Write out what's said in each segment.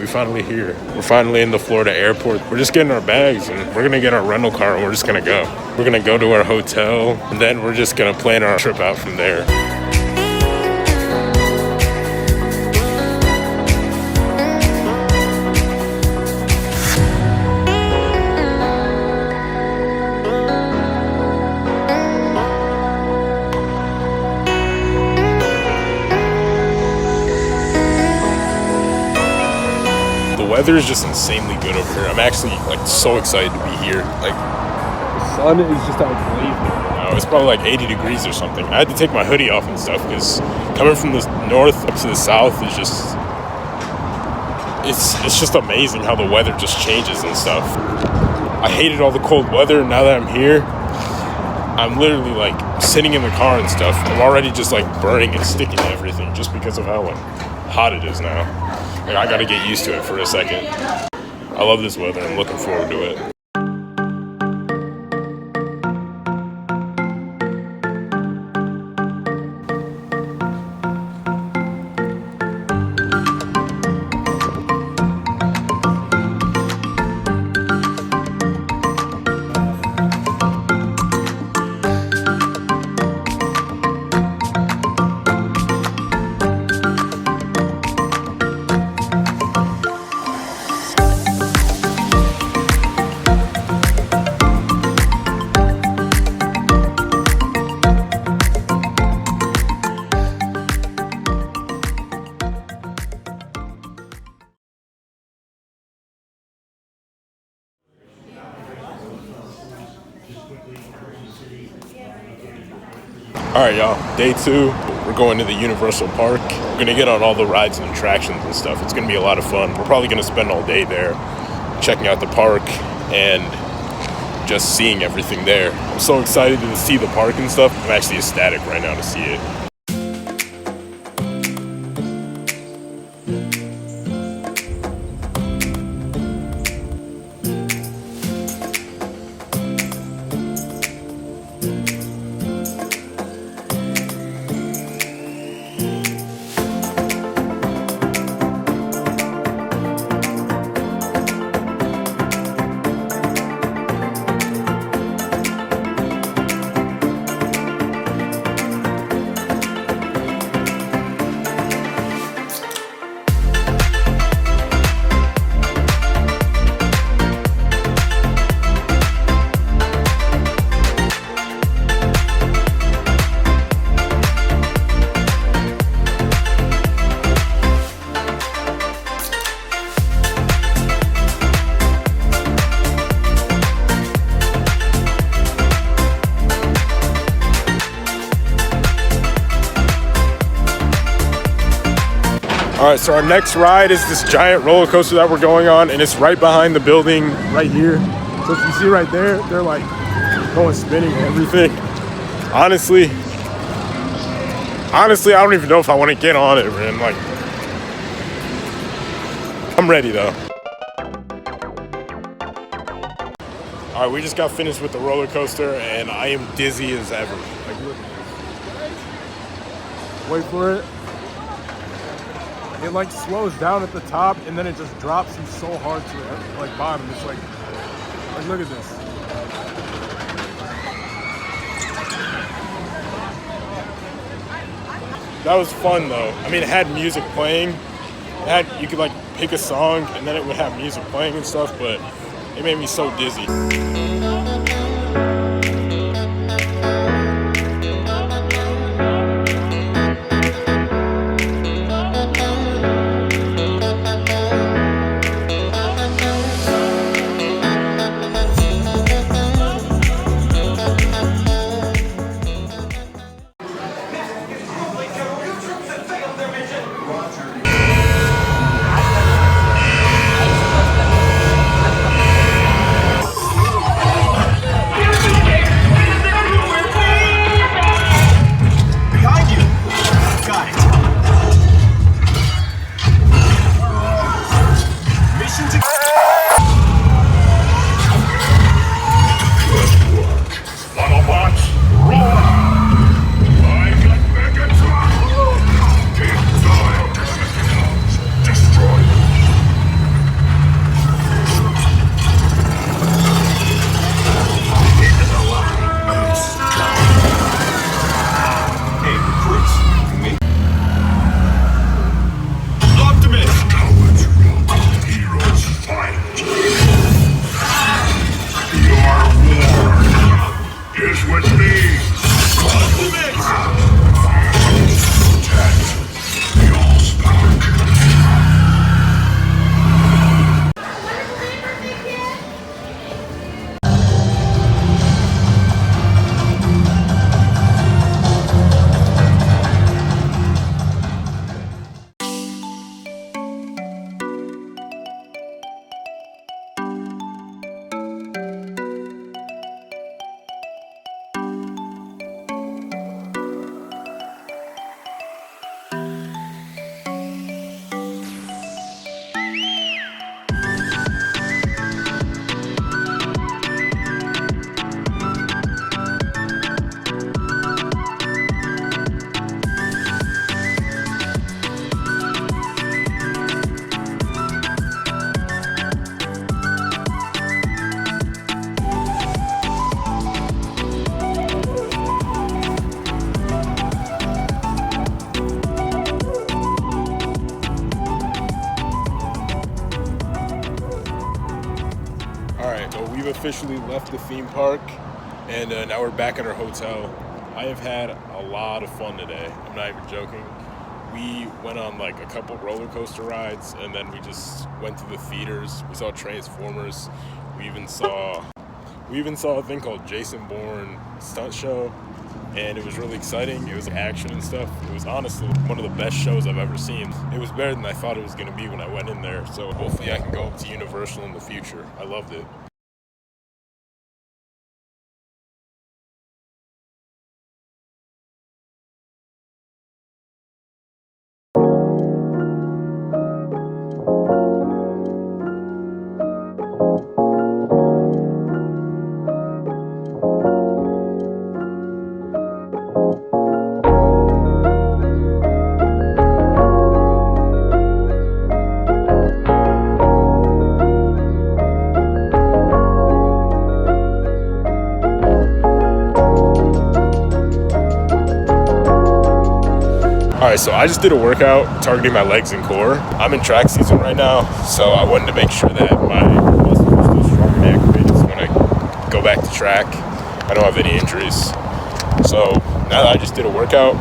finally here. We're finally in the Florida airport. We're just getting our bags and we're gonna get our rental car and we're just gonna go. We're gonna go to our hotel and then we're just gonna plan our trip out from there. The weather is just insanely good over here. I'm actually like so excited to be here. Like the sun is just out blazing. It's probably like 80 degrees or something. I had to take my hoodie off and stuff because coming from the north up to the south is just it's just amazing how the weather just changes and stuff. I hated all the cold weather. Now that I'm here, I'm literally like sitting in the car and stuff. I'm already just like burning and sticking to everything just because of how like hot it is now. Like, I gotta get used to it for a second. I love this weather. I'm looking forward to it. All right, y'all, day 2, we're going to the Universal Park. We're gonna get on all the rides and attractions and stuff. It's gonna be a lot of fun. We're probably gonna spend all day there checking out the park and just seeing everything there. I'm so excited to see the park and stuff. I'm actually ecstatic right now to see it. All right, so our next ride is this giant roller coaster that we're going on, and it's right behind the building right here. So if you see right there, they're like going spinning and everything. Honestly, I don't even know if I want to get on it, man. Like, I'm ready though. All right, we just got finished with the roller coaster, and I am dizzy as ever. Like, look. Wait for it. It like slows down at the top and then it just drops you so hard to the like bottom. It's like look at this. That was fun though. I mean, it had music playing. You could like pick a song and then it would have music playing and stuff, but it made me so dizzy. So we've officially left the theme park, and now we're back at our hotel. I have had a lot of fun today. I'm not even joking. We went on like a couple roller coaster rides, and then we just went to the theaters. We saw Transformers. We even saw a thing called Jason Bourne stunt show, and it was really exciting. It was action and stuff. It was honestly one of the best shows I've ever seen. It was better than I thought it was going to be when I went in there. So hopefully I can go up to Universal in the future. I loved it. Alright, so I just did a workout targeting my legs and core. I'm in track season right now, so I wanted to make sure that my muscles are still strong and activated so when I go back to track, I don't have any injuries. So now that I just did a workout,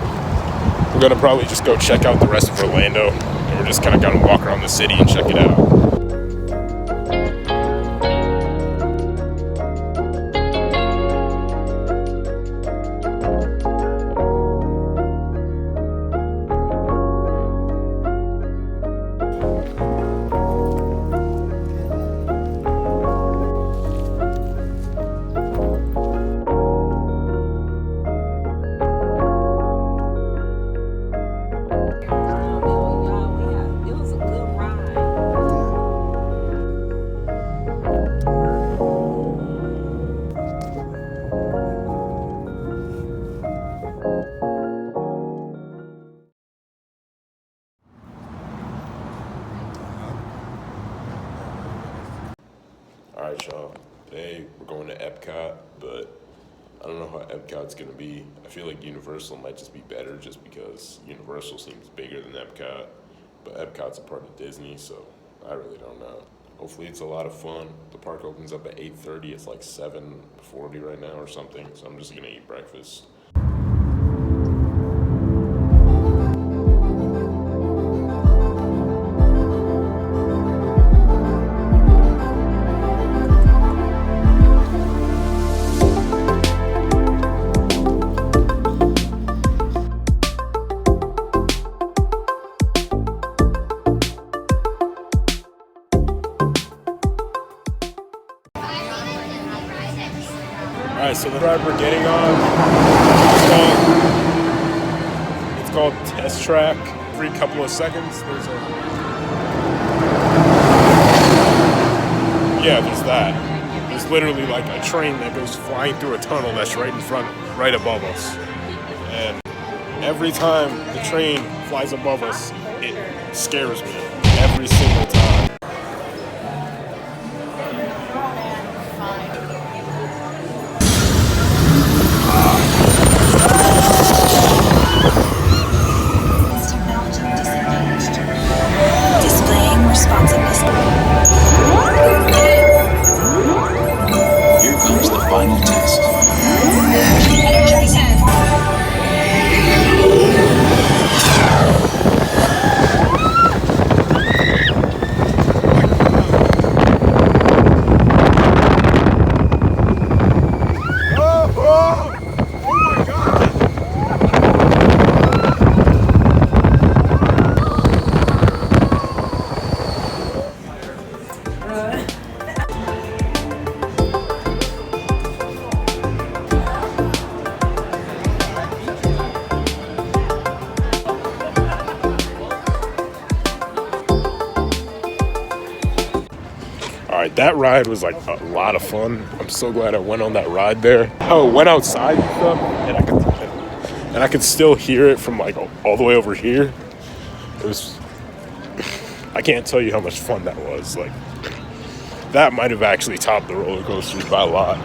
we're going to probably just go check out the rest of Orlando, and we're just kind of going to walk around the city and check it out. Alright, y'all. Today we're going to Epcot, but I don't know how Epcot's gonna be. I feel like Universal might just be better just because Universal seems bigger than Epcot, but Epcot's a part of Disney, so I really don't know. Hopefully it's a lot of fun. The park opens up at 8:30. It's like 7:40 right now or something, so I'm just gonna eat breakfast. Alright, so the ride we're getting on, it's called Test Track. Every couple of seconds, there's that. There's literally like a train that goes flying through a tunnel that's right in front, right above us. And every time the train flies above us, it scares me every single time. Alright, that ride was like a lot of fun. I'm so glad I went on that ride there. I went outside and stuff, and I could still hear it from like all the way over here. It was, I can't tell you how much fun that was. Like, that might have actually topped the roller coasters by a lot.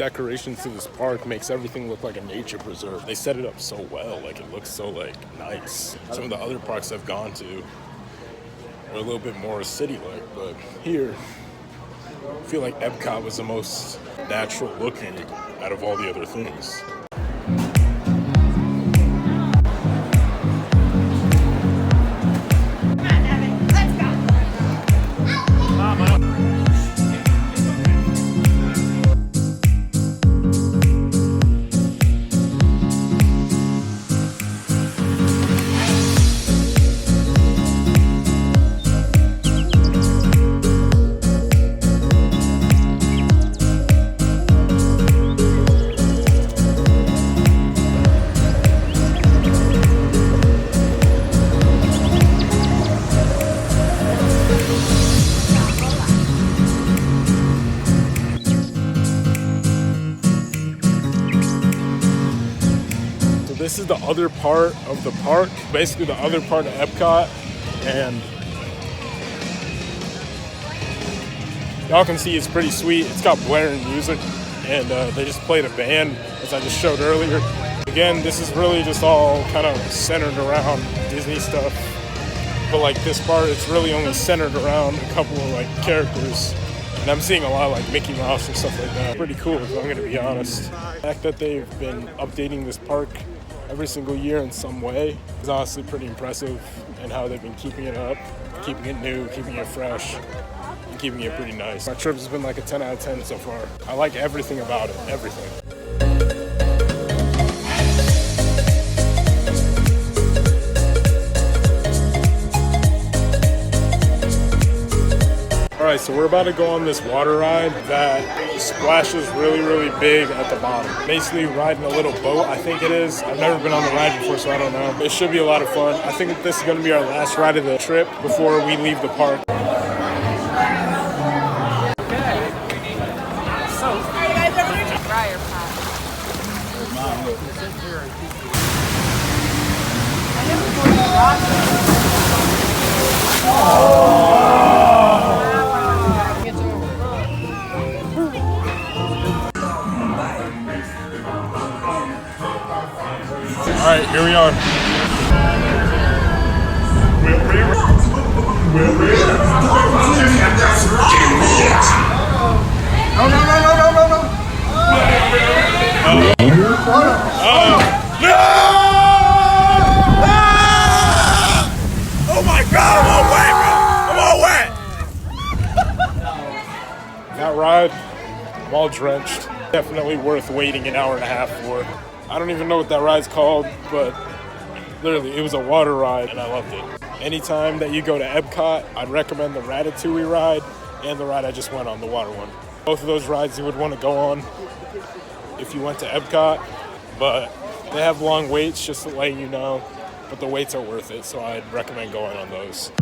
decorations to this park makes everything look like a nature preserve. They set it up so well, like it looks so like nice. Some of the other parks I've gone to are a little bit more city-like, but here, I feel like Epcot was the most natural looking out of all the other things. This is the other part of the park, basically the other part of Epcot, and y'all can see it's pretty sweet. It's got blaring music, and they just played a band, as I just showed earlier. Again, this is really just all kind of centered around Disney stuff, but like this part, it's really only centered around a couple of like characters. And I'm seeing a lot of like Mickey Mouse and stuff like that. Pretty cool, if I'm gonna be honest. The fact that they've been updating this park every single year in some way is honestly pretty impressive, and how they've been keeping it up, keeping it new, keeping it fresh, and keeping it pretty nice. My trip has been like a 10 out of 10 so far. I like everything about it, everything. Alright, so we're about to go on this water ride that splashes really big at the bottom. Basically riding a little boat, I think it is. I've never been on the ride before, so I don't know. It should be a lot of fun. I think this is going to be our last ride of the trip before we leave the park. All right, here we are. Oh my God, I'm all wet, bro. I'm all wet. That ride, I'm all drenched. Definitely worth waiting an hour and a half for. I don't even know what that ride's called, but literally it was a water ride and I loved it. Anytime that you go to Epcot, I'd recommend the Ratatouille ride and the ride I just went on, the water one. Both of those rides you would want to go on if you went to Epcot, but they have long waits, just to let you know, but the waits are worth it, so I'd recommend going on those.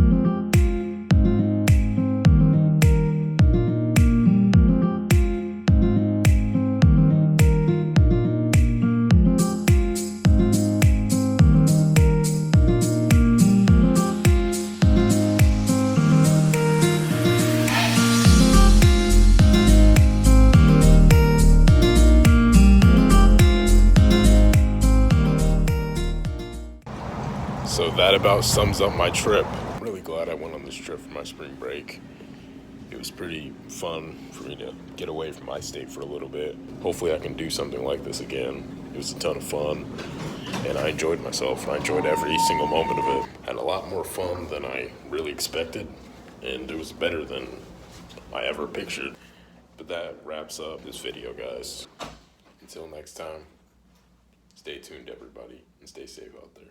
So that about sums up my trip. I'm really glad I went on this trip for my spring break. It was pretty fun for me to get away from my state for a little bit. Hopefully I can do something like this again. It was a ton of fun, and I enjoyed myself. I enjoyed every single moment of it. Had a lot more fun than I really expected, and it was better than I ever pictured. But that wraps up this video, guys. Until next time, stay tuned, everybody, and stay safe out there.